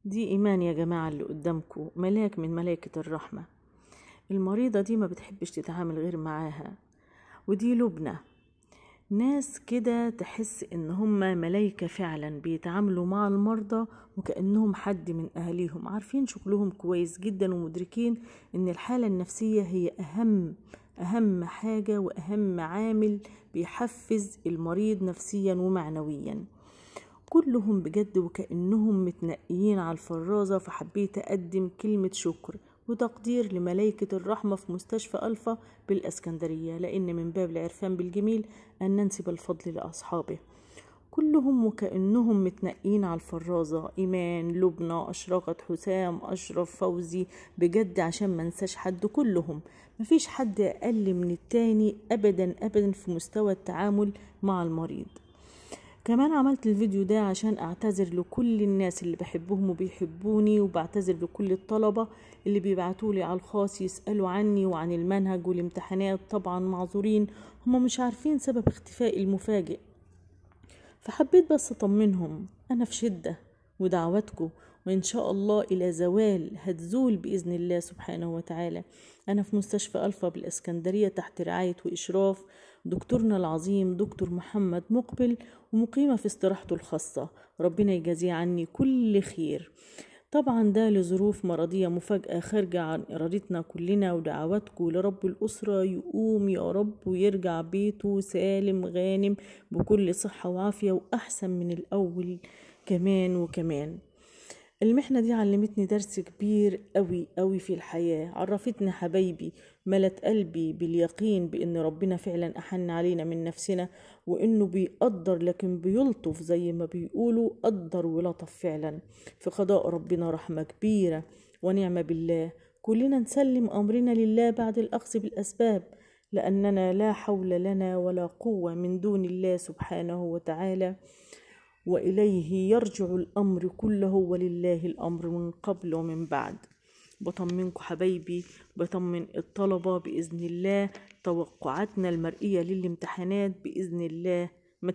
دي إيمان يا جماعة، اللي قدامكم ملاك من ملائكة الرحمة. المريضة دي ما بتحبش تتعامل غير معاها، ودي لبنى. ناس كده تحس ان هم ملايكة فعلا، بيتعاملوا مع المرضى وكأنهم حد من اهاليهم، عارفين شغلهم كويس جدا ومدركين ان الحالة النفسية هي اهم حاجة واهم عامل بيحفز المريض نفسيا ومعنويا. كلهم بجد وكأنهم متنقيين على الفرازة. فحبيت أقدم كلمة شكر وتقدير لملائكة الرحمة في مستشفى ألفا بالإسكندرية، لأن من باب العرفان بالجميل أن ننسب الفضل لأصحابه. كلهم وكأنهم متنقين على الفرازة، إيمان، لبنى، أشرقت، حسام، أشرف، فوزي، بجد عشان ما ننساش حد. كلهم مفيش حد أقل من التاني أبدا أبدا في مستوى التعامل مع المريض. كمان عملت الفيديو ده عشان اعتذر لكل الناس اللي بحبهم وبيحبوني، وبعتذر لكل الطلبة اللي بيبعتولي على الخاص يسألوا عني وعن المنهج والامتحانات. طبعا معذورين، هم مش عارفين سبب اختفائي المفاجئ، فحبيت بس اطمنهم انا في شدة، ودعواتكم وإن شاء الله إلى زوال هتزول بإذن الله سبحانه وتعالى. أنا في مستشفى ألفا بالإسكندرية تحت رعاية وإشراف دكتورنا العظيم دكتور محمد مقبل، ومقيمة في استراحته الخاصة، ربنا يجازيه عني كل خير. طبعا ده لظروف مرضية مفاجأة خارجة عن إرادتنا كلنا، ودعواتكم لرب الأسرة يقوم يا رب ويرجع بيته سالم غانم بكل صحة وعافية وأحسن من الأول كمان وكمان. المحنة دي علمتني درس كبير قوي قوي في الحياة، عرفتني حبايبي، ملت قلبي باليقين بأن ربنا فعلا أحن علينا من نفسنا، وأنه بيقدر لكن بيلطف، زي ما بيقولوا قدر ولطف فعلا. في قضاء ربنا رحمة كبيرة ونعمة بالله. كلنا نسلم أمرنا لله بعد الأخذ بالأسباب، لأننا لا حول لنا ولا قوة من دون الله سبحانه وتعالى، وإليه يرجع الأمر كله، ولله الأمر من قبل ومن بعد. بطمنكم حبايبي، بطمن الطلبة بإذن الله. توقعاتنا المرئية للامتحانات بإذن الله ما